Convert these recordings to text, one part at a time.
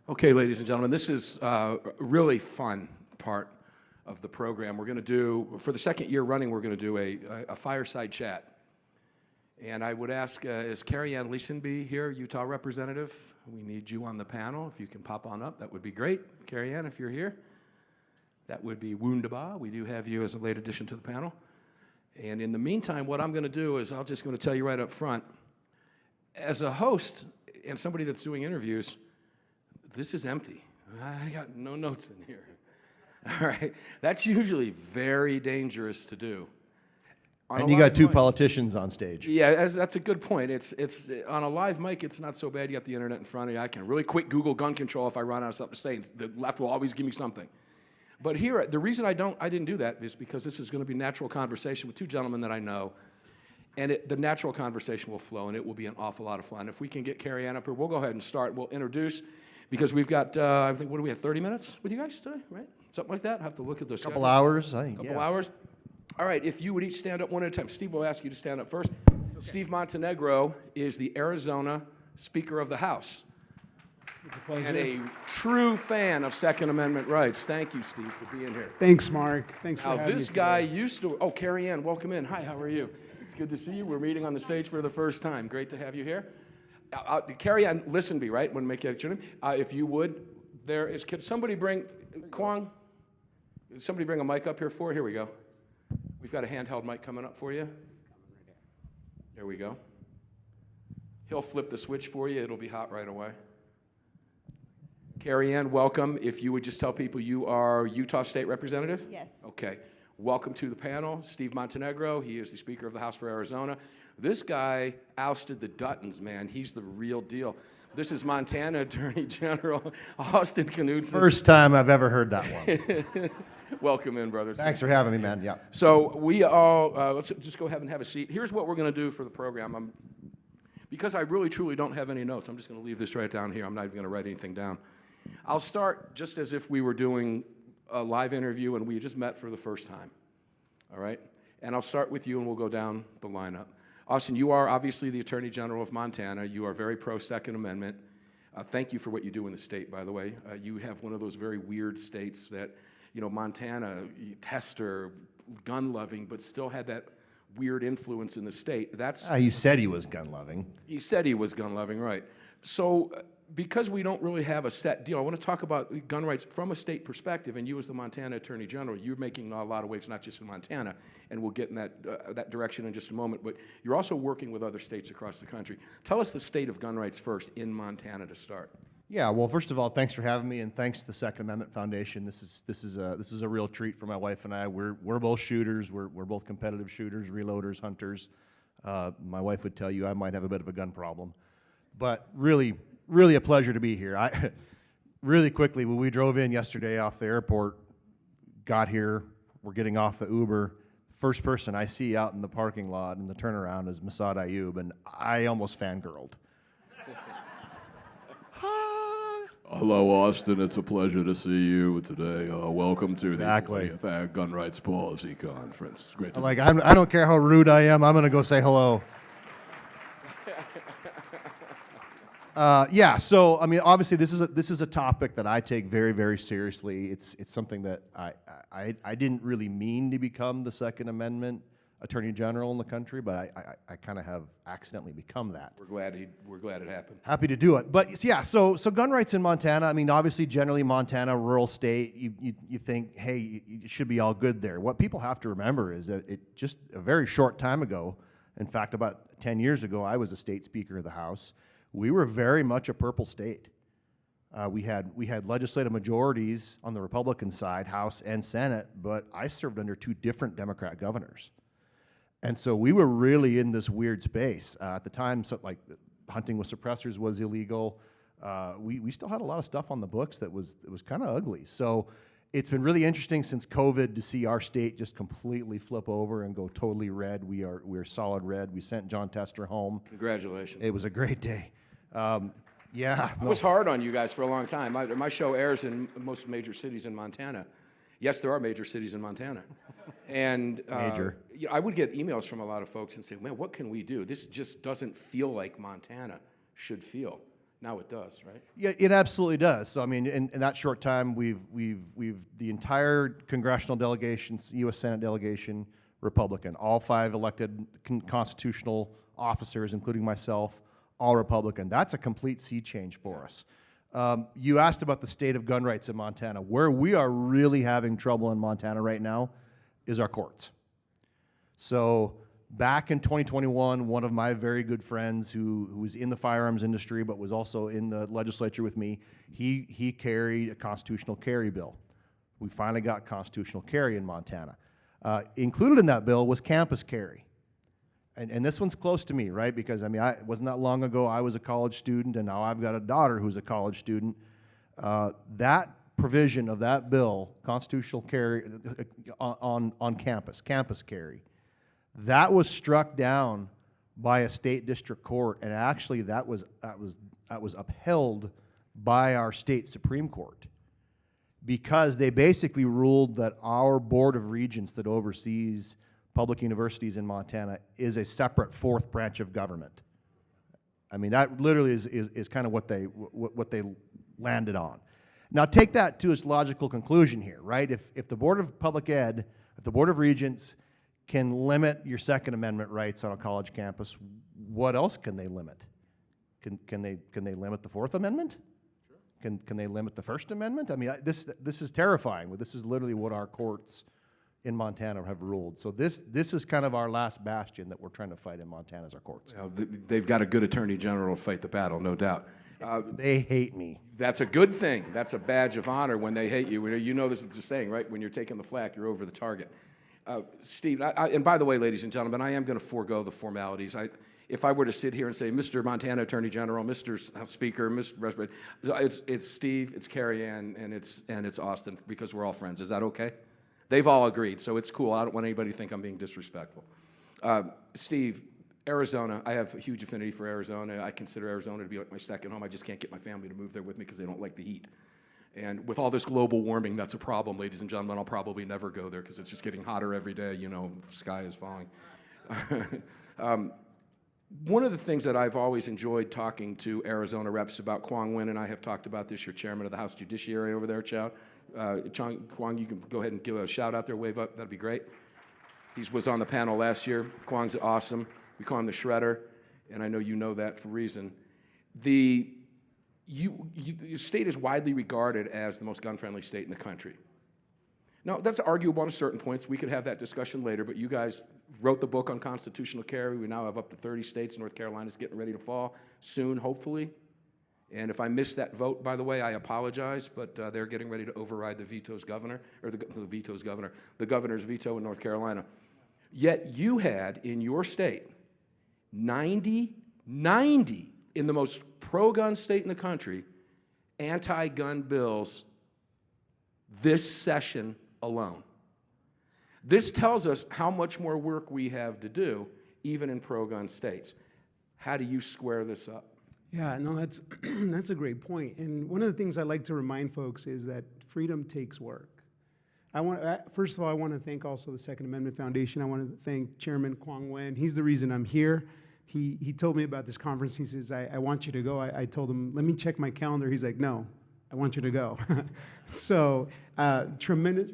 Okay, ladies and gentlemen, this is a really fun part of the program. We're going to do, for the second year running, we're going to do a fireside chat. And I would ask, is Karianne Lisonbee here, Utah representative? We need you on the panel. If you can pop on up, that would be great. Karianne, if you're here, that would be wunderbar. We do have you as a late addition to the panel. And in the meantime, what I'm going to do is I'm just going to tell you right up front, as a host and somebody that's doing interviews, this is empty. I got no notes in here. All right, that's usually very dangerous to do. And you got two politicians on stage. Yeah, that's a good point. It's on a live mic, it's not so bad. You got the internet in front of you. I can really quick Google gun control if I run out of something to say. The left will always give me something. But here, the reason I didn't do that is because this is going to be natural conversation with two gentlemen that I know, and the natural conversation will flow, and it will be an awful lot of fun. If we can get Karianne up here, we'll go ahead and start. We'll introduce, because we've got, I think, what do we have, 30 minutes with you guys today, right? Something like that. I have to look at those. Couple hours. Couple hours. All right, if you would each stand up one at a time. Steve will ask you to stand up first. Okay. Steve Montenegro is the Arizona Speaker of the House. It's a pleasure. And a true fan of Second Amendment rights. Thank you, Steve, for being here. Thanks, Mark. Thanks for having me. Now, this guy used to, Karianne, welcome in. Hi, how are you? It's good to see you. We're meeting on the stage for the first time. Great to have you here. Karianne Lisonbee, right? Want to make that your name? If you would, could somebody bring, Kwong? Somebody bring a mic up here for? Here we go. We've got a handheld mic coming up for you. There we go. He'll flip the switch for you. It'll be hot right away. Karianne, welcome. If you would just tell people you are Utah State Representative? Yes. Okay. Welcome to the panel. Steve Montenegro, he is the Speaker of the House for Arizona. This guy ousted the Duttons, man. He's the real deal. This is Montana Attorney General Austin Knudsen. First time I've ever heard that one. Welcome in, brothers. Thanks for having me, man. Yeah. So we all, let's just go ahead and have a seat. Here's what we're going to do for the program. Because I really, truly don't have any notes, I'm just going to leave this right down here. I'm not even going to write anything down. I'll start just as if we were doing a live interview and we just met for the first time, all right? And I'll start with you and we'll go down the lineup. Austin, you are obviously the Attorney General of Montana. You are very pro-Second Amendment. Thank you for what you do in the state, by the way. You have one of those very weird states that, you know, Montana, tester, gun-loving, but still had that weird influence in the state. He said he was gun-loving. He said he was gun-loving, right. So because we don't really have a set deal, I want to talk about gun rights from a state perspective, and you as the Montana Attorney General, you're making a lot of waves, not just in Montana, and we'll get in that direction in just a moment, but you're also working with other states across the country. Tell us the state of gun rights first in Montana to start. Yeah, well, first of all, thanks for having me, and thanks to the Second Amendment Foundation. This is a real treat for my wife and I. We're both shooters. We're both competitive shooters, reloaders, hunters. My wife would tell you I might have a bit of a gun problem, but really a pleasure to be here. Really quickly, when we drove in yesterday off the airport, got here, we're getting off the Uber. First person I see out in the parking lot in the turnaround is Massad Ayub, and I almost fangirled. Hello, Austin. It's a pleasure to see you today. Welcome to the 40th Gun Rights Policy Conference. Great to I don't care how rude I am. I'm going to go say hello. Yeah. So I mean, obviously, this is a topic that I take very, very seriously. It's something that I didn't really mean to become the Second Amendment Attorney General in the country, but I kind of have accidentally become that. We're glad it happened. Happy to do it. But yeah, so gun rights in Montana, I mean, obviously, generally Montana, rural state, you think, hey, it should be all good there. What people have to remember is that it just a very short time ago, in fact, about 10 years ago, I was a state Speaker of the House. We were very much a purple state. We had legislative majorities on the Republican side, House and Senate, but I served under two different Democrat governors. And so we were really in this weird space. At the time, like hunting with suppressors was illegal. We still had a lot of stuff on the books that was kind of ugly. So it's been really interesting since COVID to see our state just completely flip over and go totally red. We're solid red. We sent John Tester home. Congratulations. It was a great day. Yeah. It was hard on you guys for a long time. My show airs in most major cities in Montana. Yes, there are major cities in Montana. And I would get emails from a lot of folks and say, man, what can we do? This just doesn't feel like Montana should feel. Now it does, right? Yeah, it absolutely does. So I mean, in that short time, we've the entire congressional delegation, U.S. Senate delegation, Republican. All 5 elected constitutional officers, including myself, all Republican. That's a complete sea change for us. You asked about the state of gun rights in Montana. Where we are really having trouble in Montana right now is our courts. So back in 2021, one of my very good friends who was in the firearms industry but was also in the legislature with me, he carried a constitutional carry bill. We finally got constitutional carry in Montana. Included in that bill was campus carry. And this one's close to me, right? Because, I mean, it wasn't that long ago I was a college student, and now I've got a daughter who's a college student. That provision of that bill, constitutional carry on campus carry, that was struck down by a state district court, and actually that was upheld by our state Supreme Court, because they basically ruled that our Board of Regents that oversees public universities in Montana is a separate 4th branch of government. I mean, that literally is kind of what they landed on. Now take that to its logical conclusion here, right? If the Board of Public Ed, if the Board of Regents can limit your Second Amendment rights on a college campus, what else can they limit? Can they limit the Fourth Amendment? Sure. Can they limit the First Amendment? I mean, this is terrifying. This is literally what our courts in Montana have ruled. So this is kind of our last bastion that we're trying to fight in Montana as our courts. Well, they've got a good attorney general to fight the battle, no doubt. They hate me. That's a good thing. That's a badge of honor when they hate you. You know this is the saying, right? When you're taking the flak, you're over the target. Steve, and by the way, ladies and gentlemen, I am going to forego the formalities. If I were to sit here and say, Mr. Montana Attorney General, Mr. Speaker, Mr. It's Steve, it's Karianne, and it's Austin, because we're all friends. Is that okay? They've all agreed, so it's cool. I don't want anybody to think I'm being disrespectful. Steve, Arizona, I have a huge affinity for Arizona. I consider Arizona to be like my second home. I just can't get my family to move there with me because they don't like the heat. And with all this global warming, that's a problem, ladies and gentlemen. I'll probably never go there because it's just getting hotter every day. You know, sky is falling. One of the things that I've always enjoyed talking to Arizona reps about, Quang Nguyen and I have talked about this, you're chairman of the House Judiciary over there, Chow. Quang, you can go ahead and give a shout out there, wave up, that'd be great. He was on the panel last year. Quang's awesome. We call him the Shredder, and I know you know that for a reason. Your state is widely regarded as the most gun-friendly state in the country. Now, that's arguable on certain points. We could have that discussion later, but you guys wrote the book on constitutional carry. We now have up to 30 states. North Carolina's getting ready to fall soon, hopefully. And if I missed that vote, by the way, I apologize, but they're getting ready to override the the governor's veto in North Carolina. Yet you had, in your state, 90 in the most pro-gun state in the country, anti-gun bills this session alone. This tells us how much more work we have to do, even in pro-gun states. How do you square this up? Yeah, no, that's that's a great point. And one of the things I like to remind folks is that freedom takes work. First of all, I want to thank also the Second Amendment Foundation. I want to thank Chairman Quang Nguyen. He's the reason I'm here. He told me about this conference. He says, I want you to go. I told him, let me check my calendar. He's like, no, I want you to go. So tremendous.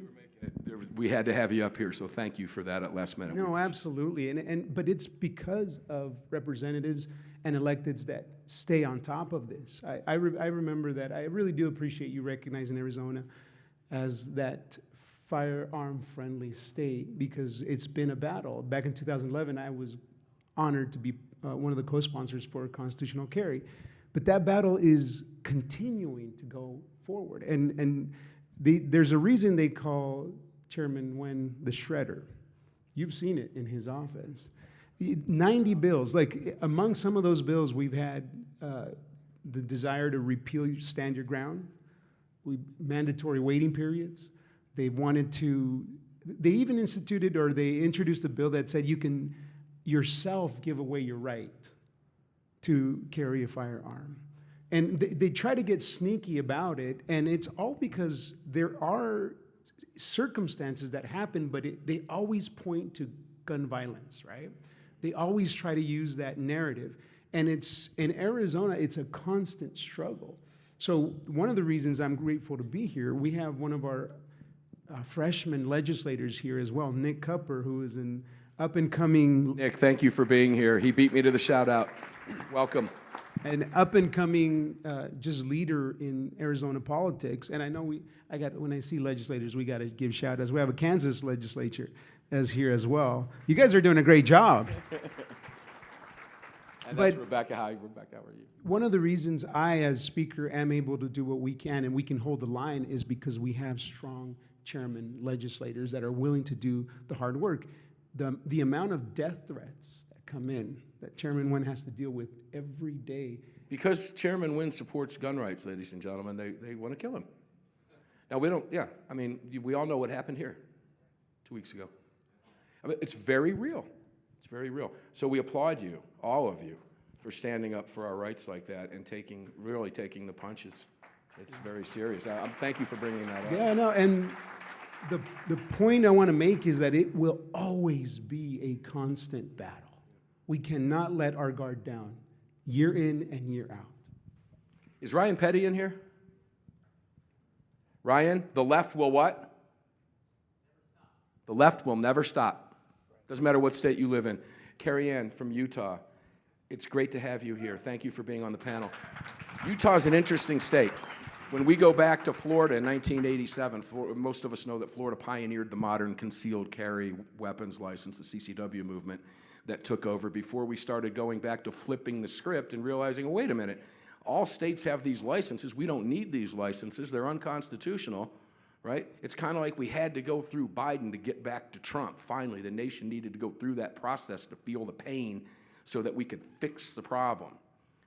We had to have you up here, so thank you for that at last minute. No, absolutely. But it's because of representatives and electeds that stay on top of this. I remember that. I really do appreciate you recognizing Arizona as that firearm-friendly state, because it's been a battle. Back in 2011, I was honored to be one of the co-sponsors for constitutional carry. But that battle is continuing to go forward. And there's a reason they call Chairman Nguyen the Shredder. You've seen it in his office. 90 bills, like among some of those bills, we've had the desire to repeal Stand Your Ground, mandatory waiting periods. They even instituted, or they introduced a bill that said you can yourself give away your right to carry a firearm. And they try to get sneaky about it, and it's all because there are circumstances that happen, but they always point to gun violence, right? They always try to use that narrative. And it's in Arizona, it's a constant struggle. So one of the reasons I'm grateful to be here, we have one of our freshman legislators here as well, Nick Cupper, who is an up-and-coming Nick, thank you for being here. He beat me to the shout-out. Welcome. an up-and-coming just leader in Arizona politics. And I know when I see legislators, we got to give shout-outs. We have a Kansas legislature as here as well. You guys are doing a great job. And that's But- Rebecca. Hi, Rebecca, how are you? One of the reasons I, as speaker, am able to do what we can and we can hold the line is because we have strong chairman legislators that are willing to do the hard work. The amount of death threats that come in that Chairman Nguyen has to deal with every day. Because Chairman Nguyen supports gun rights, ladies and gentlemen, they want to kill him. Now, we don't, yeah, I mean, we all know what happened here 2 weeks ago. I mean, it's very real. It's very real. So we applaud you, all of you, for standing up for our rights like that and really taking the punches. It's very serious. Thank you for bringing that up. Yeah, no, and the point I want to make is that it will always be a constant battle. We cannot let our guard down year in and year out. Is Ryan Petty in here? Ryan, the left will what? The left will never stop. Doesn't matter what state you live in. Karianne from Utah, it's great to have you here. Thank you for being on the panel. Utah's an interesting state. When we go back to Florida in 1987, most of us know that Florida pioneered the modern concealed carry weapons license, the CCW movement that took over before we started going back to flipping the script and realizing, oh, wait a minute, all states have these licenses. We don't need these licenses. They're unconstitutional, right? It's kind of like we had to go through Biden to get back to Trump. Finally, the nation needed to go through that process to feel the pain so that we could fix the problem.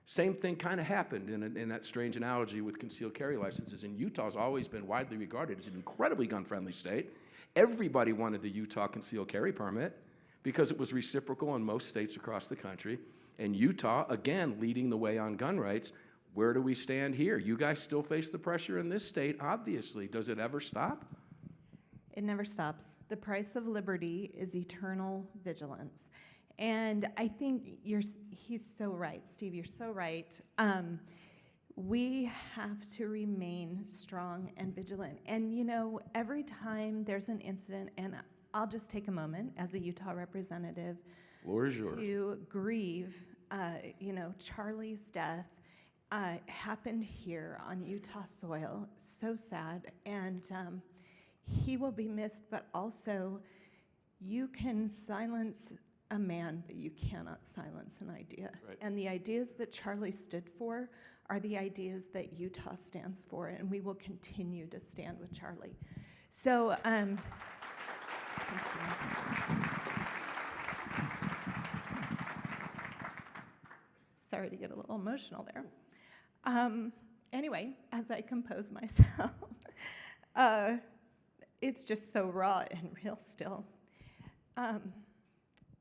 Same thing kind of happened in that strange analogy with concealed carry licenses. And Utah's always been widely regarded as an incredibly gun-friendly state. Everybody wanted the Utah concealed carry permit because it was reciprocal in most states across the country. And Utah, again, leading the way on gun rights. Where do we stand here? You guys still face the pressure in this state, obviously. Does it ever stop? It never stops. The price of liberty is eternal vigilance. And I think he's so right, Steve, you're so right. We have to remain strong and vigilant. And you know, every time there's an incident, and I'll just take a moment as a Utah representative Floor is yours. to grieve, Charlie's death happened here on Utah soil, so sad. And he will be missed, but also you can silence a man, but you cannot silence an idea. Right. And the ideas that Charlie stood for are the ideas that Utah stands for, and we will continue to stand with Charlie. So, thank you. Sorry to get a little emotional there. Anyway, as I compose myself, it's just so raw and real still.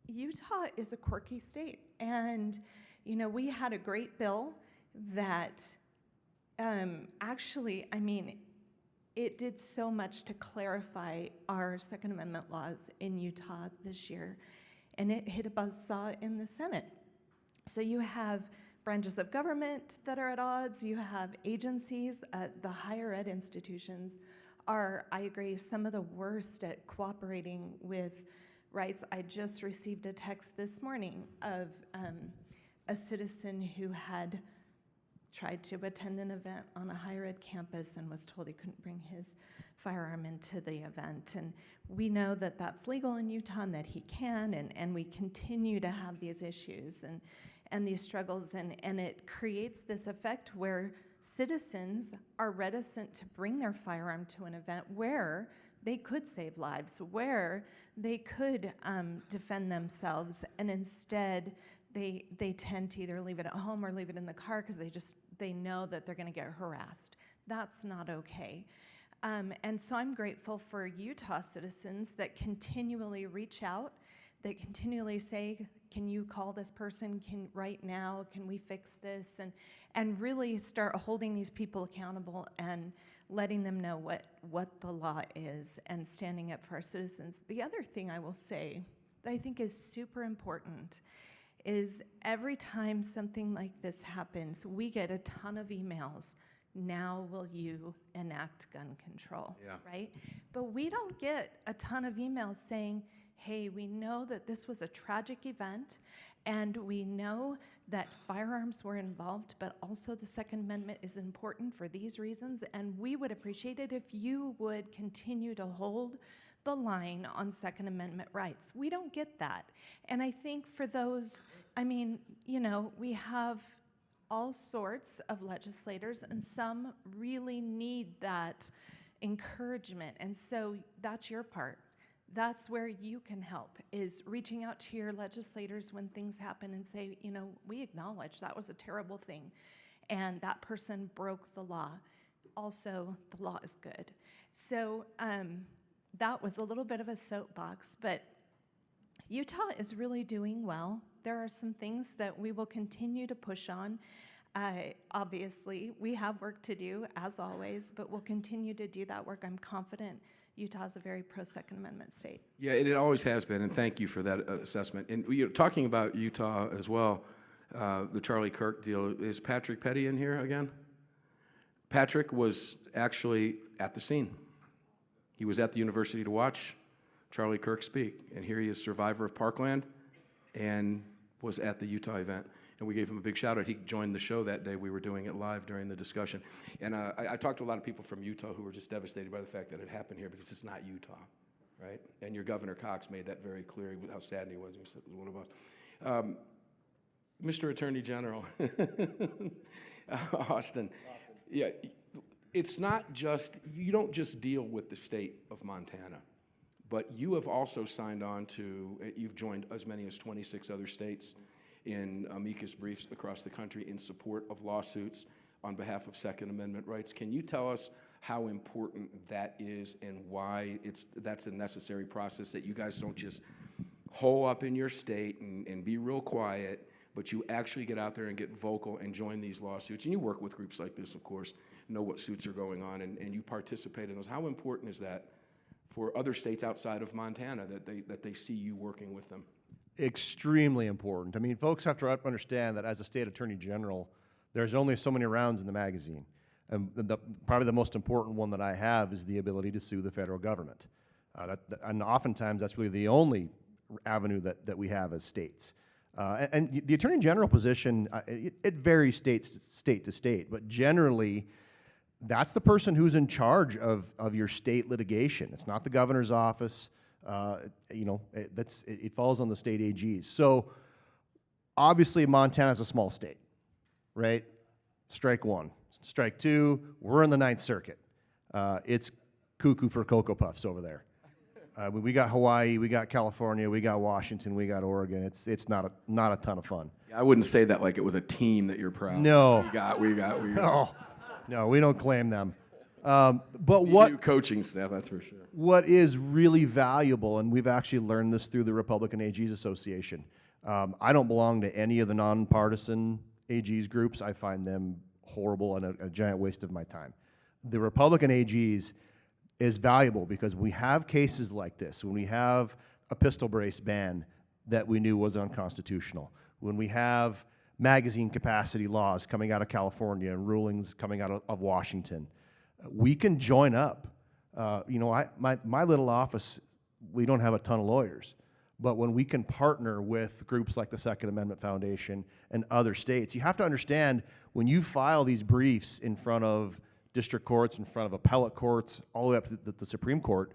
Utah is a quirky state, and we had a great bill that it did so much to clarify our Second Amendment laws in Utah this year, and it hit a buzzsaw in the Senate. So you have branches of government that are at odds, you have agencies, the higher ed institutions are, I agree, some of the worst at cooperating with rights. I just received a text this morning of a citizen who had tried to attend an event on a higher ed campus and was told he couldn't bring his firearm into the event. And we know that that's legal in Utah and that he can, and we continue to have these issues and these struggles, and it creates this effect where citizens are reticent to bring their firearm to an event where they could save lives, where they could defend themselves, and instead they tend to either leave it at home or leave it in the car because they know that they're going to get harassed. That's not okay. And so I'm grateful for Utah citizens that continually reach out, that continually say, can you call this person right now, can we fix this, and really start holding these people accountable and letting them know what the law is and standing up for our citizens. The other thing I will say that I think is super important is every time something like this happens, we get a ton of emails. Now will you enact gun control, Yeah. right? But we don't get a ton of emails saying, hey, we know that this was a tragic event, and we know that firearms were involved, but also the Second Amendment is important for these reasons, and we would appreciate it if you would continue to hold the line on Second Amendment rights. We don't get that. And I think for those, I mean, you know, we have all sorts of legislators, and some really need that encouragement. And so that's your part. That's where you can help, is reaching out to your legislators when things happen and say, you know, we acknowledge that was a terrible thing, and that person broke the law. Also, the law is good. So that was a little bit of a soapbox, but Utah is really doing well. There are some things that we will continue to push on. Obviously, we have work to do, as always, but we'll continue to do that work. I'm confident Utah is a very pro-Second Amendment state. Yeah, it always has been, and thank you for that assessment. And talking about Utah as well, the Charlie Kirk deal, is Patrick Petty in here again? Patrick was actually at the scene. He was at the university to watch Charlie Kirk speak, and here he is, survivor of Parkland, and was at the Utah event. And we gave him a big shout out. He joined the show that day. We were doing it live during the discussion. And I talked to a lot of people from Utah who were just devastated by the fact that it happened here, because it's not Utah, right? And your Governor Cox made that very clear, how saddened he was. He said it was one of us. Mr. Attorney General, Austin, yeah, it's not just, you don't just deal with the state of Montana, but you have also signed on to, you've joined as many as 26 other states in amicus briefs across the country in support of lawsuits on behalf of Second Amendment rights. Can you tell us how important that is and why that's a necessary process, that you guys don't just hole up in your state and be real quiet, but you actually get out there and get vocal and join these lawsuits? And you work with groups like this, of course, know what suits are going on, and you participate in those. How important is that for other states outside of Montana, that they see you working with them? Extremely important. I mean, folks have to understand that as a state attorney general, there's only so many rounds in the magazine. And probably the most important one that I have is the ability to sue the federal government. And oftentimes that's really the only avenue that we have as states. And the attorney general position, it varies state to state, but generally that's the person who's in charge of your state litigation. It's not the governor's office. It falls on the state AGs. So obviously Montana's a small state, right? Strike one. Strike two, we're in the Ninth Circuit. It's cuckoo for Cocoa Puffs over there. We got Hawaii, we got California, we got Washington, we got Oregon. It's not a ton of fun. I wouldn't say that like it was a team that you're proud of. No. We got. No, we don't claim them. But New coaching staff, that's for sure. What is really valuable, and we've actually learned this through the Republican AGs Association. I don't belong to any of the nonpartisan AGs groups. I find them horrible and a giant waste of my time. The Republican AGs is valuable because we have cases like this, when we have a pistol brace ban that we knew was unconstitutional, when we have magazine capacity laws coming out of California and rulings coming out of Washington, we can join up. My little office, we don't have a ton of lawyers, but when we can partner with groups like the Second Amendment Foundation and other states, you have to understand, when you file these briefs in front of district courts, in front of appellate courts, all the way up to the Supreme Court,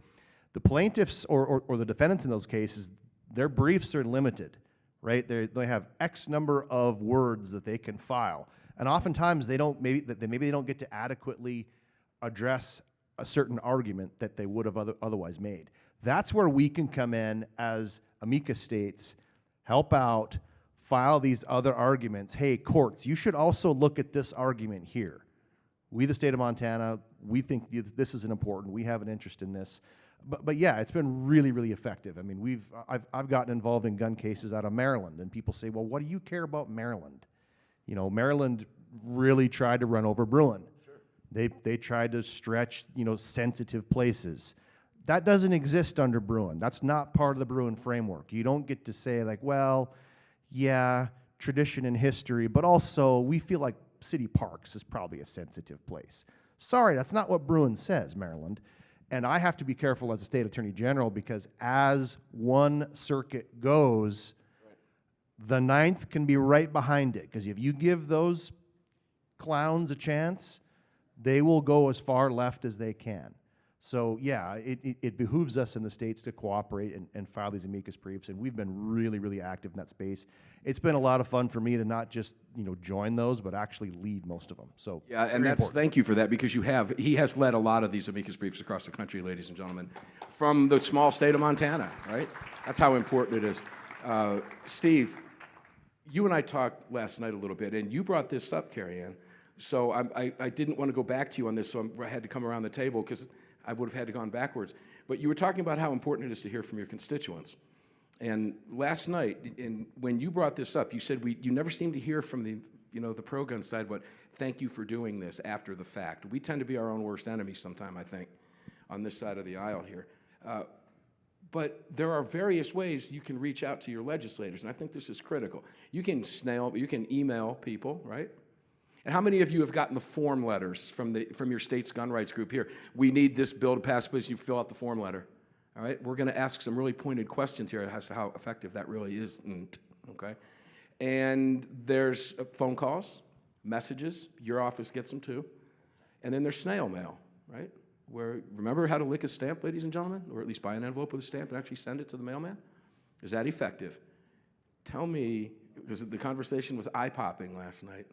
the plaintiffs or the defendants in those cases, their briefs are limited, right? They have X number of words that they can file, and oftentimes they don't get to adequately address a certain argument that they would have otherwise made. That's where we can come in as amicus states, help out, file these other arguments. Hey, courts, you should also look at this argument here. We, the state of Montana, we think this is important. We have an interest in this. But yeah, it's been really, really effective. I mean, I've gotten involved in gun cases out of Maryland, and people say, well, what do you care about Maryland? You know, Maryland really tried to run over Bruin. Sure. They tried to stretch, sensitive places. That doesn't exist under Bruin. That's not part of the Bruin framework. You don't get to say like, well, yeah, tradition and history, but also we feel like city parks is probably a sensitive place. Sorry, that's not what Bruin says, Maryland. And I have to be careful as a state attorney general because as one circuit goes, the 9th can be right behind it. Because if you give those clowns a chance, they will go as far left as they can. So yeah, it behooves us in the states to cooperate and file these amicus briefs, and we've been really, really active in that space. It's been a lot of fun for me to not just join those, but actually lead most of them. So Yeah, and very that's important. thank you for that because he has led a lot of these amicus briefs across the country, ladies and gentlemen, from the small state of Montana, right? That's how important it is. Steve, you and I talked last night a little bit, and you brought this up, Karianne. So I didn't want to go back to you on this, so I had to come around the table because I would have had to gone backwards. But you were talking about how important it is to hear from your constituents. And last night, when you brought this up, you said you never seem to hear from the pro-gun side, but thank you for doing this after the fact. We tend to be our own worst enemies sometime, I think, on this side of the aisle here. But there are various ways you can reach out to your legislators, and I think this is critical. You can email people, right? And how many of you have gotten the form letters from your state's gun rights group here? We need this bill to pass, please you fill out the form letter. All right, we're going to ask some really pointed questions here as to how effective that really isn't, okay? And there's phone calls, messages, your office gets them too. And then there's snail mail, right? Where, remember how to lick a stamp, ladies and gentlemen? Or at least buy an envelope with a stamp and actually send it to the mailman? Is that effective? Tell me, because the conversation was eye-popping last night,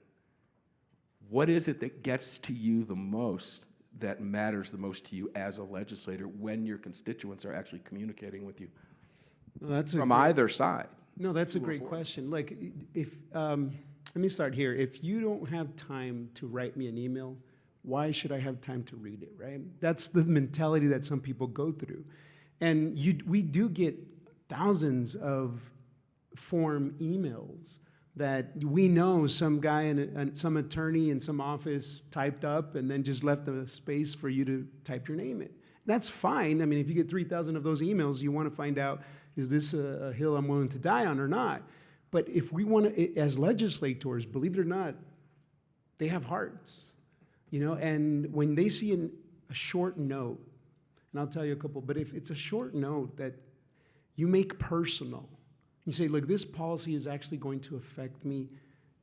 what is it that gets to you the most, that matters the most to you as a legislator when your constituents are actually communicating with you from either side? No, that's a great question. Like, let me start here. If you don't have time to write me an email, why should I have time to read it, right? That's the mentality that some people go through. And we do get thousands of form emails that we know some guy and some attorney in some office typed up and then just left a space for you to type your name in. That's fine. I mean, if you get 3,000 of those emails, you want to find out, is this a hill I'm willing to die on or not? But if we want to, as legislators, believe it or not, they have hearts, and when they see a short note, and I'll tell you a couple, but if it's a short note that you make personal, you say, look, this policy is actually going to affect me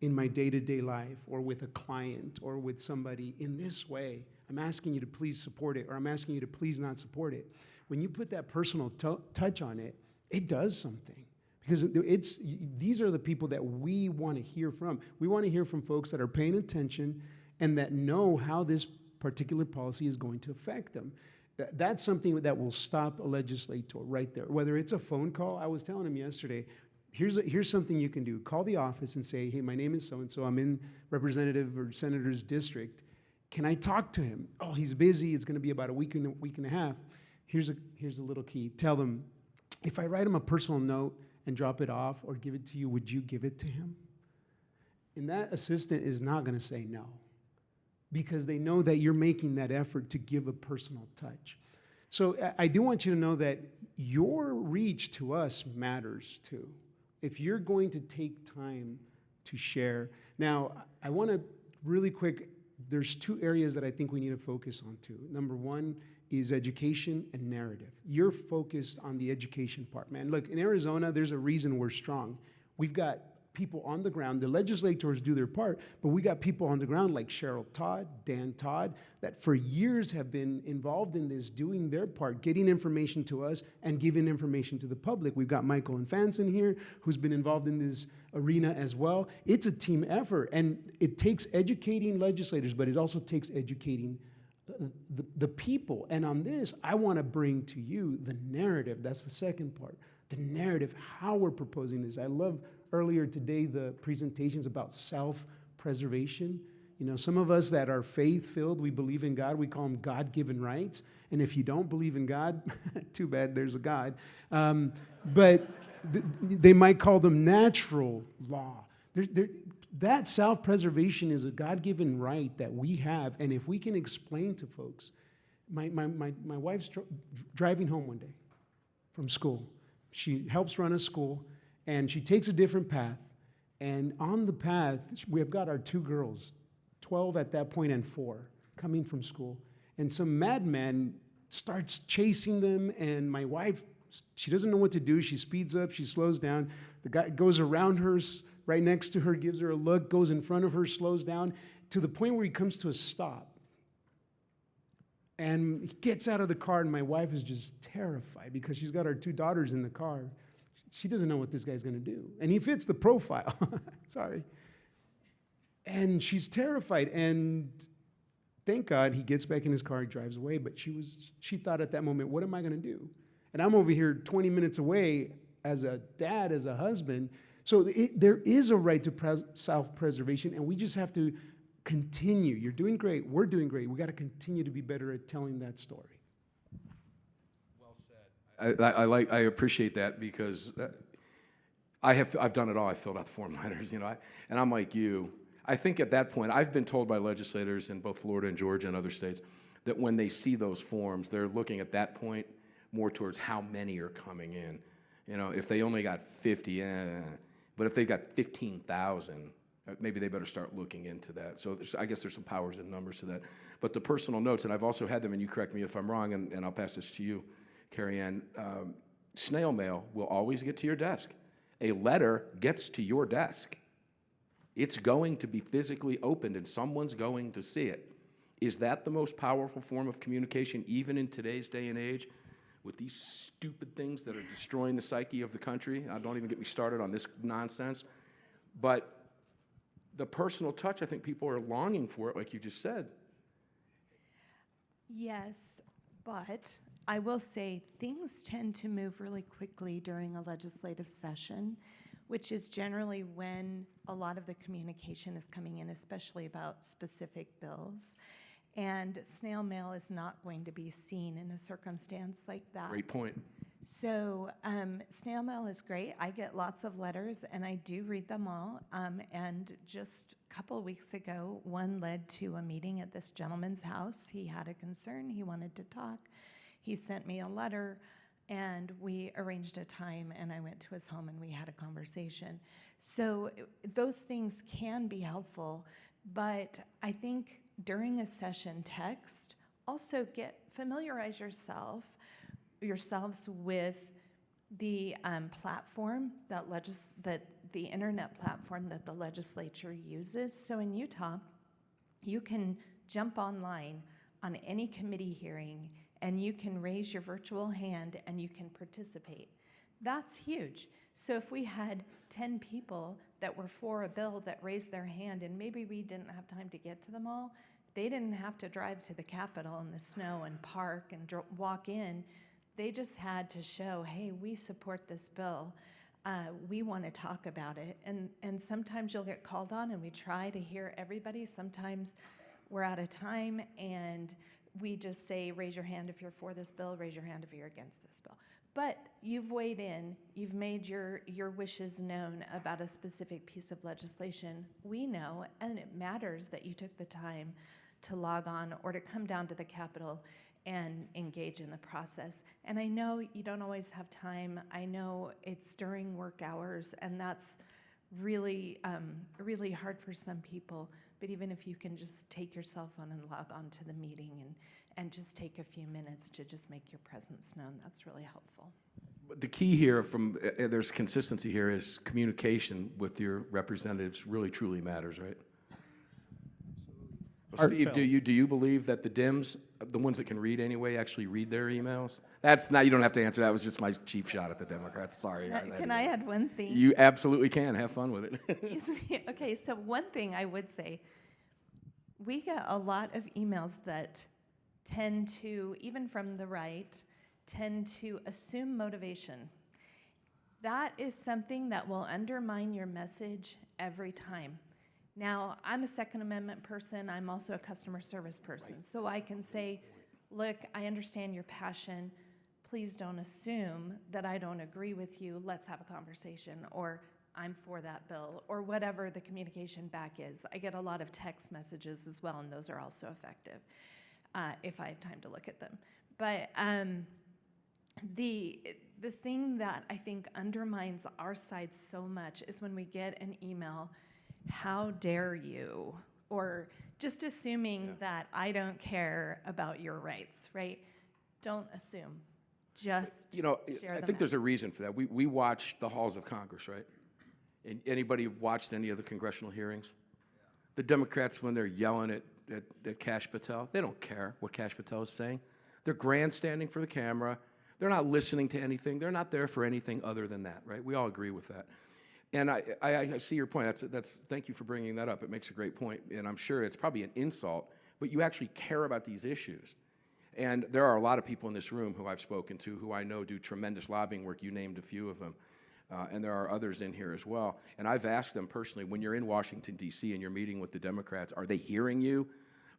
in my day-to-day life or with a client or with somebody in this way. I'm asking you to please support it, or I'm asking you to please not support it. When you put that personal touch on it, it does something. Because these are the people that we want to hear from. We want to hear from folks that are paying attention and that know how this particular policy is going to affect them. That's something that will stop a legislator right there. Whether it's a phone call, I was telling him yesterday, here's something you can do. Call the office and say, hey, my name is so-and-so. I'm in representative or senator's district. Can I talk to him? Oh, he's busy. It's going to be about a week and a half. Here's a little key. Tell them, if I write him a personal note and drop it off or give it to you, would you give it to him? And that assistant is not going to say no, because they know that you're making that effort to give a personal touch. So I do want you to know that your reach to us matters too. If you're going to take time to share. Now, I want to really quick, there's two areas that I think we need to focus on too. Number one is education and narrative. You're focused on the education part, man. Look, in Arizona, there's a reason we're strong. We've got people on the ground. The legislators do their part, but we got people on the ground like Cheryl Todd, Dan Todd, that for years have been involved in this, doing their part, getting information to us and giving information to the public. We've got Michael Infanson here, who's been involved in this arena as well. It's a team effort, and it takes educating legislators, but it also takes educating the people. And on this, I want to bring to you the narrative. That's the second part. The narrative, how we're proposing this. I love earlier today the presentations about self-preservation. Some of us that are faith-filled, we believe in God, we call them God-given rights. And if you don't believe in God, too bad, there's a God. But they might call them natural law. That self-preservation is a God-given right that we have. And if we can explain to folks, my wife's driving home one day from school. She helps run a school, And she takes a different path. And on the path, we have got our 2 girls, 12 at that point and 4, coming from school. And some madman starts chasing them, and my wife, she doesn't know what to do. She speeds up, she slows down. The guy goes around her, right next to her, gives her a look, goes in front of her, slows down, to the point where he comes to a stop. And he gets out of the car, and my wife is just terrified because she's got our 2 daughters in the car. She doesn't know what this guy's going to do. And he fits the profile. Sorry. And she's terrified. And thank God he gets back in his car, he drives away. But she thought at that moment, what am I going to do? And I'm over here 20 minutes away as a dad, as a husband. So there is a right to self-preservation, and we just have to continue. You're doing great. We're doing great. We got to continue to be better at telling that story. I appreciate that because I've done it all. I filled out the form letters, and I'm like you. I think at that point, I've been told by legislators in both Florida and Georgia and other states that when they see those forms, they're looking at that point more towards how many are coming in. If they only got 50, but if they got 15,000, maybe they better start looking into that. So I guess there's some powers in numbers to that. But the personal notes, and I've also had them, and you correct me if I'm wrong, and I'll pass this to you, Karianne, snail mail will always get to your desk. A letter gets to your desk. It's going to be physically opened, and someone's going to see it. Is that the most powerful form of communication, even in today's day and age, with these stupid things that are destroying the psyche of the country? Don't even get me started on this nonsense. But the personal touch, I think people are longing for it, like you just said. Yes, but I will say things tend to move really quickly during a legislative session, which is generally when a lot of the communication is coming in, especially about specific bills. And snail mail is not going to be seen in a circumstance like that. Great point. So snail mail is great. I get lots of letters, and I do read them all. And just a couple weeks ago, one led to a meeting at this gentleman's house. He had a concern. He wanted to talk. He sent me a letter, and we arranged a time, and I went to his home, and we had a conversation. So those things can be helpful, but I think during a session text, also familiarize yourselves with the platform that the internet platform that the legislature uses. So in Utah, you can jump online on any committee hearing, and you can raise your virtual hand and you can participate. That's huge. So if we had 10 people that were for a bill that raised their hand, and maybe we didn't have time to get to them all, they didn't have to drive to the Capitol in the snow and park and walk in. They just had to show, hey, we support this bill. We want to talk about it. And sometimes you'll get called on, and we try to hear everybody. Sometimes we're out of time, and we just say, raise your hand if you're for this bill, raise your hand if you're against this bill. But you've weighed in, you've made your wishes known about a specific piece of legislation. We know, and it matters that you took the time to log on or to come down to the Capitol and engage in the process. And I know you don't always have time. I know it's during work hours, and that's really, really hard for some people. But even if you can just take your cell phone and log on to the meeting and just take a few minutes to just make your presence known, that's really helpful. But the key here, there's consistency here, is communication with your representatives really truly matters, right? Well, Steve, do you believe that the Dems, the ones that can read anyway, actually read their emails? That's not, you don't have to answer that. It was just my cheap shot at the Democrats. Sorry, guys. Can I add one thing? You absolutely can. Have fun with it. Excuse me. Okay, so one thing I would say, we get a lot of emails that tend to, even from the right, tend to assume motivation. That is something that will undermine your message every time. Now, I'm a Second Amendment person. I'm also a customer service person. So I can say, look, I understand your passion. Please don't assume that I don't agree with you. Let's have a conversation. Or I'm for that bill, or whatever the communication back is. I get a lot of text messages as well, and those are also effective if I have time to look at them. But the thing that I think undermines our side so much is when we get an email, how dare you? Or just assuming that I don't care about your rights, right? Don't assume. Just share I the think there's a reason for that. We watch the halls of Congress, right? And anybody watched any of the congressional hearings? The Democrats, when they're yelling at Kash Patel, they don't care what Kash Patel is saying. They're grandstanding for the camera. They're not listening to anything. They're not there for anything other than that, right? We all agree with that. And I see your point. Thank you for bringing that up. It makes a great point. And I'm sure it's probably an insult, but you actually care about these issues. And there are a lot of people in this room who I've spoken to who I know do tremendous lobbying work. You named a few of them. And there are others in here as well. And I've asked them personally, when you're in Washington, D.C., and you're meeting with the Democrats, are they hearing you?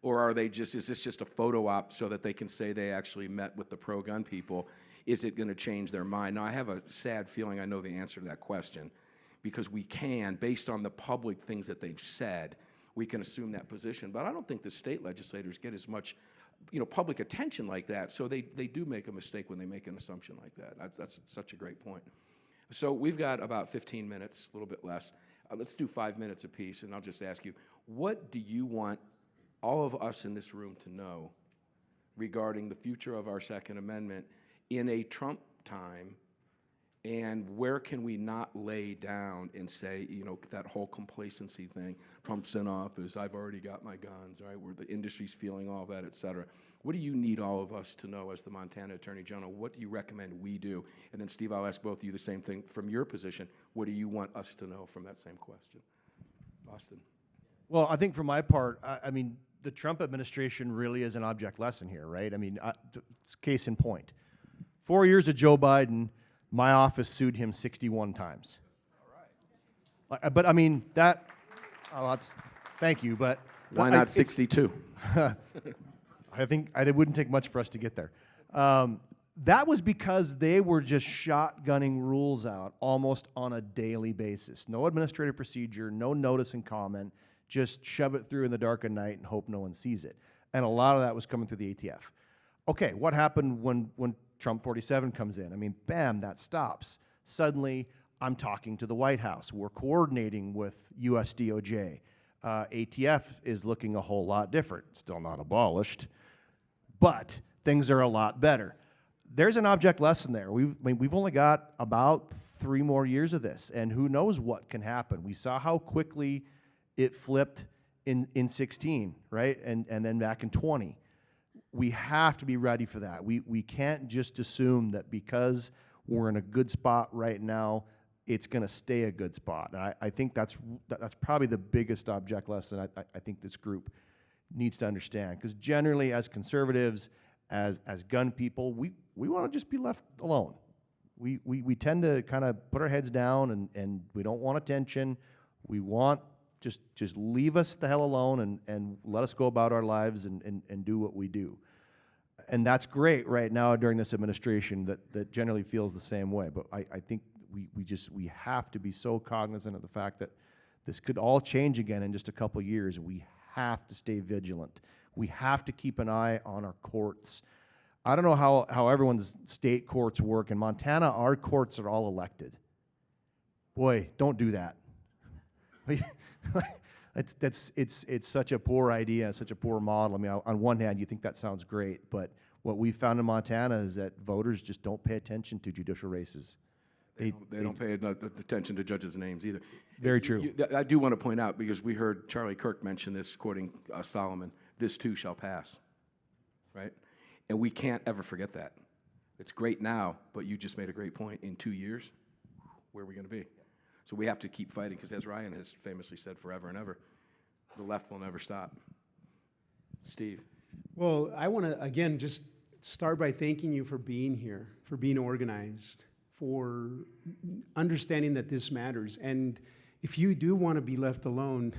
Or are they is this just a photo op so that they can say they actually met with the pro-gun people? Is it going to change their mind? Now, I have a sad feeling I know the answer to that question, because we can, based on the public things that they've said, we can assume that position. But I don't think the state legislators get as much public attention like that, so they do make a mistake when they make an assumption like that. That's such a great point. So we've got about 15 minutes, a little bit less. Let's do 5 minutes apiece, and I'll just ask you, what do you want all of us in this room to know regarding the future of our Second Amendment in a Trump time, and where can we not lay down and say, that whole complacency thing, Trump's in office, I've already got my guns, right, where the industry's feeling all that, et cetera. What do you need all of us to know as the Montana Attorney General? What do you recommend we do? And then, Steve, I'll ask both of you the same thing. From your position, what do you want us to know from that same question? Austin. Well, I think for my part, I mean, the Trump administration really is an object lesson here, right? I mean, it's case in point. 4 years of Joe Biden, my office sued him 61 times. All right. But I mean, thank you, but. Why not 62? I think it wouldn't take much for us to get there. That was because they were just shotgunning rules out almost on a daily basis. No administrative procedure, no notice and comment, just shove it through in the dark of night and hope no one sees it. And a lot of that was coming through the ATF. Okay, what happened when Trump 47 comes in? I mean, bam, that stops. Suddenly, I'm talking to the White House. We're coordinating with US DOJ. ATF is looking a whole lot different. Still not abolished, but things are a lot better. There's an object lesson there. We've only got about 3 more years of this, and who knows what can happen. We saw how quickly it flipped in 16, right? And then back in 20. We have to be ready for that. We can't just assume that because we're in a good spot right now, it's going to stay a good spot. And I think that's probably the biggest object lesson I think this group needs to understand. Because generally, as conservatives, as gun people, we want to just be left alone. We tend to kind of put our heads down and we don't want attention. We want just leave us the hell alone and let us go about our lives and do what we do. And that's great right now during this administration that generally feels the same way. But I think we have to be so cognizant of the fact that this could all change again in just a couple of years. We have to stay vigilant. We have to keep an eye on our courts. I don't know how everyone's state courts work. In Montana, our courts are all elected. Boy, don't do that. It's such a poor idea, such a poor model. I mean, on one hand, you think that sounds great, but what we found in Montana is that voters just don't pay attention to judicial races. They don't pay enough attention to judges' names either. Very true. I do want to point out, because we heard Charlie Kirk mention this, quoting Solomon, "This too shall pass," right? And we can't ever forget that. It's great now, but you just made a great point. In 2 years, where are we going to be? So we have to keep fighting, because as Ryan has famously said, forever and ever, the left will never stop. Steve. Well, I want to, again, just start by thanking you for being here, for being organized, for understanding that this matters. And if you do want to be left alone,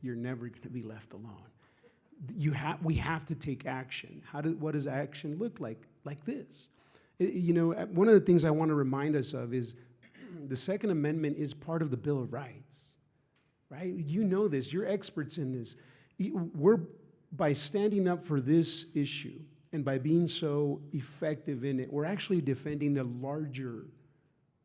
you're never going to be left alone. We have to take action. What does action look like? Like this. One of the things I want to remind us of is the Second Amendment is part of the Bill of Rights, right? You know this. You're experts in this. By standing up for this issue And by being so effective in it, we're actually defending a larger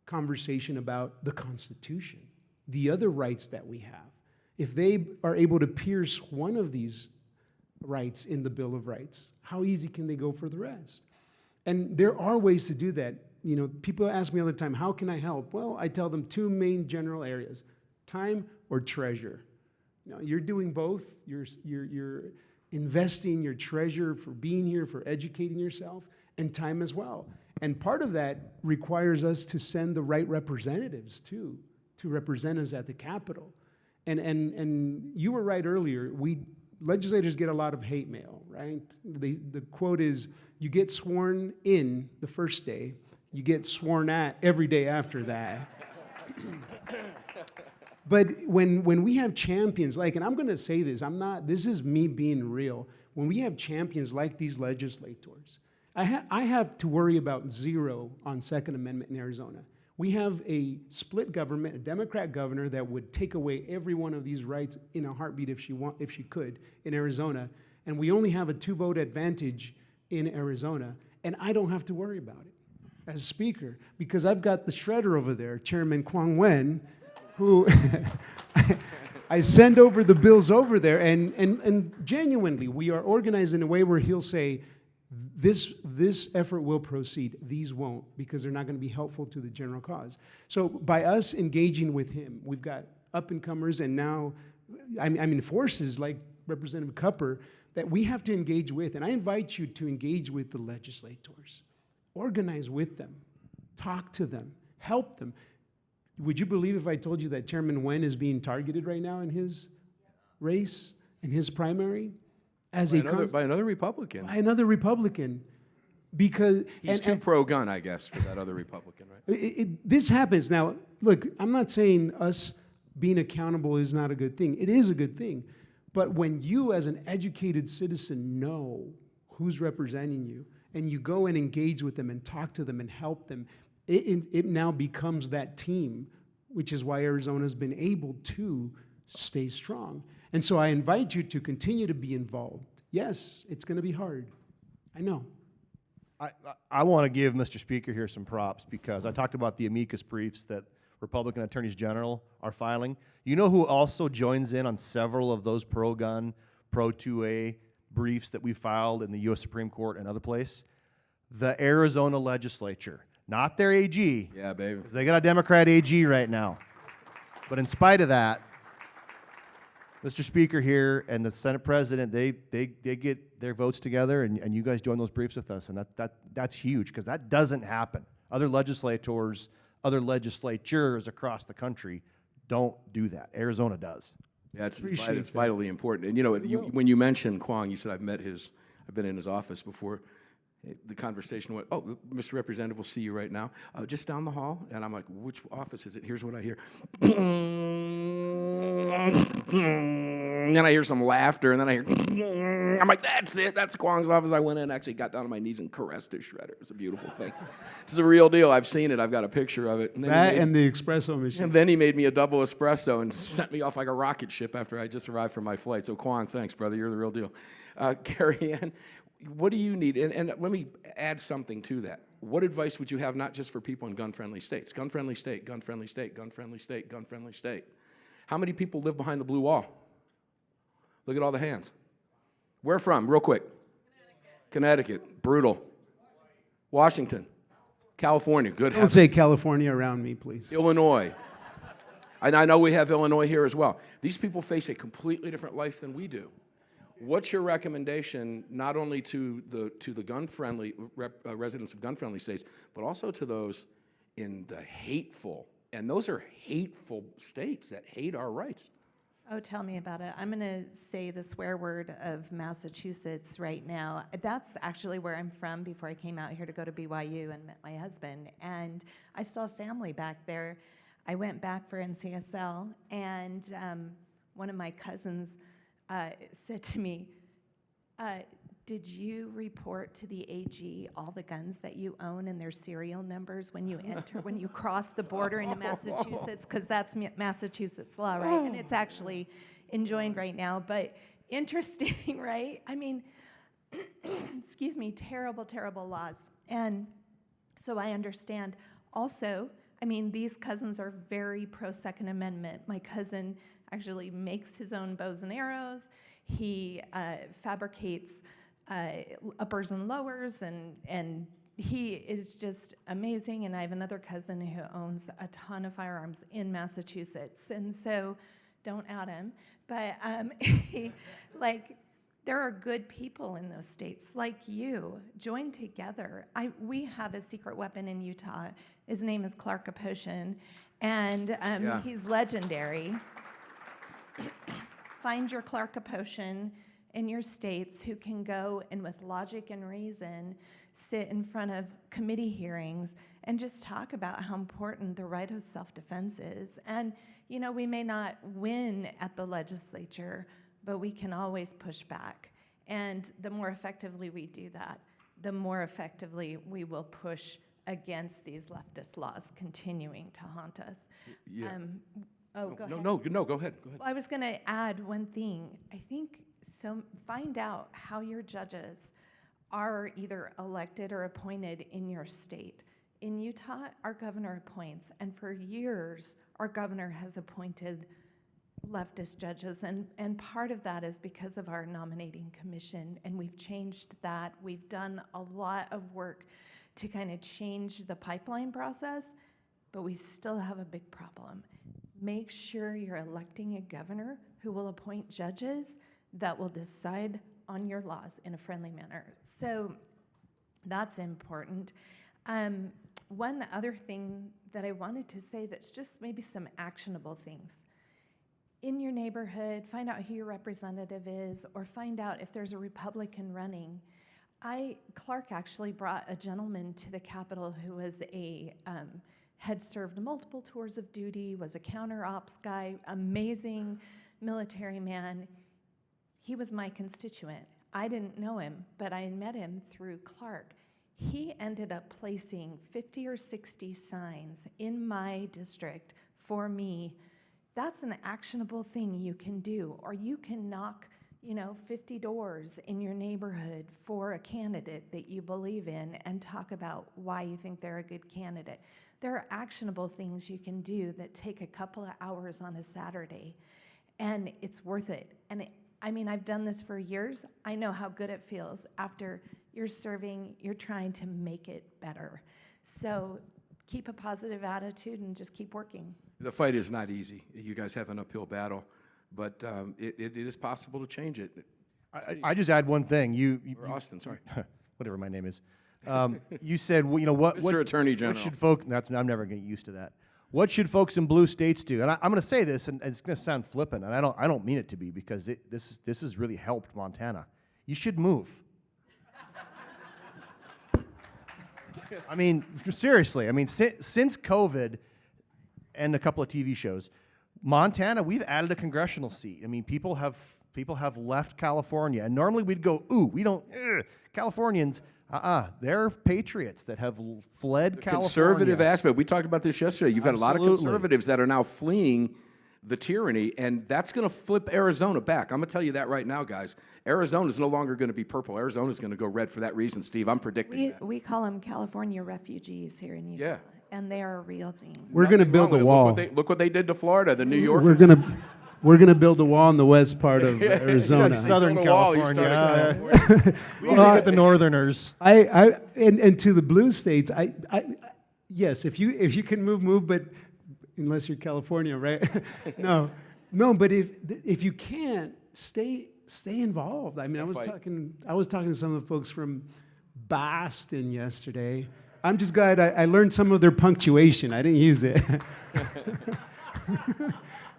conversation about the Constitution, the other rights that we have. If they are able to pierce one of these rights in the Bill of Rights, how easy can they go for the rest? And there are ways to do that. You know, people ask me all the time, how can I help? Well, I tell them two main general areas, time or treasure. You know, you're doing both. You're investing your treasure for being here, for educating yourself, and time as well. And part of that requires us to send the right representatives, too, to represent us at the Capitol. And you were right earlier, legislators get a lot of hate mail, right? The quote is, you get sworn in the first day, you get sworn at every day after that. But when we have champions, like, and I'm gonna say this, this is me being real. When we have champions like these legislators, I have to worry about zero on Second Amendment in Arizona. We have a split government, a Democrat governor that would take away every one of these rights in a heartbeat if she could in Arizona. And we only have a 2-vote advantage in Arizona. And I don't have to worry about it as Speaker because I've got the shredder over there, Chairman Quang Nguyen, who I send over the bills over there. And genuinely, we are organized in a way where he'll say, this effort will proceed, these won't, because they're not going to be helpful to the general cause. So by us engaging with him, we've got up-and-comers and now, I mean, forces like Representative Cupper that we have to engage with. And I invite you to engage with the legislators. Organize with them. Talk to them. Help them. Would you believe if I told you that Chairman Nguyen is being targeted right now in his race, in his primary? By another Republican. By another Republican. Because he's too pro-gun, I guess, for that other Republican, right? This happens. Now, look, I'm not saying us being accountable is not a good thing. It is a good thing. But when you, as an educated citizen, know who's representing you, and you go and engage with them and talk to them and help them, it now becomes that team, which is why Arizona's been able to stay strong. And so I invite you to continue to be involved. Yes, it's going to be hard. I know. I want to give Mr. Speaker here some props because I talked about the amicus briefs that Republican attorneys general are filing. You know who also joins in on several of those pro-gun, pro-2A briefs that we filed in the U.S. Supreme Court and other place? The Arizona legislature, not their AG. Yeah, baby. Because they got a Democrat AG right now. But in spite of that, Mr. Speaker here and the Senate President, they get their votes together, and you guys join those briefs with us, and that's huge because that doesn't happen. Other legislators, other legislatures across the country don't do that. Arizona does. Yeah, it's vitally important. And you know, when you mentioned Quang, you said I've been in his office before. The conversation went, oh, Mr. Representative, we'll see you right now. Just down the hall. And I'm like, which office is it? Here's what I hear. And then I hear some laughter, and then I hear, I'm like, that's it. That's Quang's office. I went in, actually got down on my knees and caressed his shredder. It was a beautiful thing. It's a real deal. I've seen it. I've got a picture of it. And the espresso machine. And then he made me a double espresso and sent me off like a rocket ship after I just arrived from my flight. So Quang, thanks, brother. You're the real deal. Karianne, what do you need? And let me add something to that. What advice would you have, not just for people in gun-friendly states? Gun-friendly state, gun-friendly state, gun-friendly state, gun-friendly state. How many people live behind the blue wall? Look at all the hands. Where from? Real quick. Connecticut. Brutal. Washington. California. Good heavens. Don't say California around me, please. Illinois. And I know we have Illinois here as well. These people face a completely different life than we do. What's your recommendation, not only to the gun-friendly residents of gun-friendly states, but also to those in the hateful, and those are hateful states that hate our rights? Oh, tell me about it. I'm going to say the swear word of Massachusetts right now. That's actually where I'm from before I came out here to go to BYU and met my husband. And I still have family back there. I went back for NCSL, and one of my cousins said to me, did you report to the AG all the guns that you own and their serial numbers when you enter, when you cross the border into Massachusetts? Because that's Massachusetts law, right? And it's actually enjoined right now. But interesting, right? I mean, excuse me, terrible, terrible laws. And so I understand. Also, I mean, these cousins are very pro-Second Amendment. My cousin actually makes his own bows and arrows. He fabricates uppers and lowers, and he is just amazing. And I have another cousin who owns a ton of firearms in Massachusetts. And so, don't out him. But there are good people in those states, like you. Join together. We have a secret weapon in Utah. His name is Clark Aposhin, and he's legendary. Find your Clark Aposhin in your states who can go and with logic and reason sit in front of committee hearings and just talk about how important the right of self-defense is. And, you know, we may not win at the legislature, but we can always push back. And the more effectively we do that, the more effectively we will push against these leftist laws continuing to haunt us. Yeah. Go ahead. No, go ahead. Well, I was going to add one thing. I think find out how your judges are either elected or appointed in your state. In Utah, our governor appoints, and for years, our governor has appointed leftist judges, and part of that is because of our nominating commission, and we've changed that. We've done a lot of work to kind of change the pipeline process, but we still have a big problem. Make sure you're electing a governor who will appoint judges that will decide on your laws in a friendly manner. So that's important. One other thing that I wanted to say that's just maybe some actionable things. In your neighborhood, find out who your representative is, or find out if there's a Republican running. Clark actually brought a gentleman to the Capitol who was had served multiple tours of duty, was a counter ops guy, amazing military man. He was my constituent. I didn't know him, but I met him through Clark. He ended up placing 50 or 60 signs in my district for me. That's an actionable thing you can do, or you can knock 50 doors in your neighborhood for a candidate that you believe in and talk about why you think they're a good candidate. There are actionable things you can do that take a couple of hours on a Saturday, and it's worth it. And I've done this for years. I know how good it feels after you're serving, you're trying to make it better. So keep a positive attitude and just keep working. The fight is not easy. You guys have an uphill battle, but it is possible to change it. I just add one thing. Or Austin, sorry. Whatever my name is. You said, what Mr. Attorney General. What should folks? I'm never going to get used to that. What should folks in blue states do? And I'm going to say this, and it's going to sound flippant, and I don't mean it to be, because this has really helped Montana. You should move. Seriously. Since COVID and a couple of TV shows, Montana, we've added a congressional seat. People have left California, and normally we'd go, ooh, we don't. Californians. They're patriots that have fled California. Conservative aspect. We talked about this yesterday. You've had a lot of Absolutely. conservatives that are now fleeing the tyranny, and that's going to flip Arizona back. I'm going to tell you that right now, guys. Arizona is no longer going to be purple. Arizona is going to go red for that reason, Steve. I'm predicting that. We call them California refugees here in Utah, and they are a real thing. We're going to build a wall. Look what they did to Florida, the New Yorkers. We're gonna build a wall in the west part of Arizona. Southern Build a wall, you California. start We usually get the Northerners. And to the blue states, yes, if you can move, but unless you're California, right? No, but if you can't, stay involved. I was talking to some of the folks from Boston yesterday. I'm just glad I learned some of their punctuation. I didn't use it.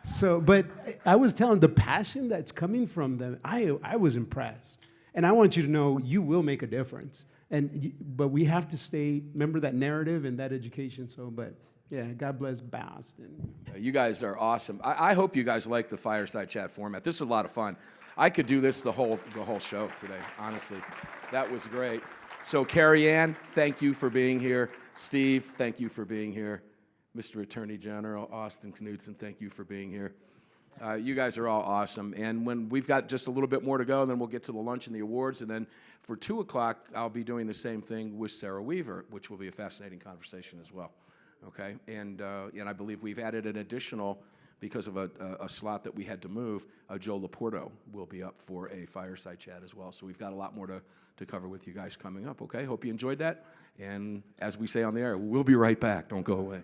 So, but I was telling the passion that's coming from them, I was impressed. And I want you to know you will make a difference. But we have to remember that narrative and that education. So, but yeah, God bless Boston. You guys are awesome. I hope you guys like the Fireside Chat format. This is a lot of fun. I could do this the whole show today, honestly. That was great. So, Karianne, thank you for being here. Steve, thank you for being here. Mr. Attorney General, Austin Knudsen, thank you for being here. You guys are all awesome. And when we've got just a little bit more to go, then we'll get to the lunch and the awards. And then for 2 o'clock, I'll be doing the same thing with Sarah Weaver, which will be a fascinating conversation as well. Okay? And I believe we've added an additional, because of a slot that we had to move, Joe Laporto will be up for a fireside chat as well. So we've got a lot more to cover with you guys coming up. Okay? Hope you enjoyed that. And as we say on the air, we'll be right back. Don't go away.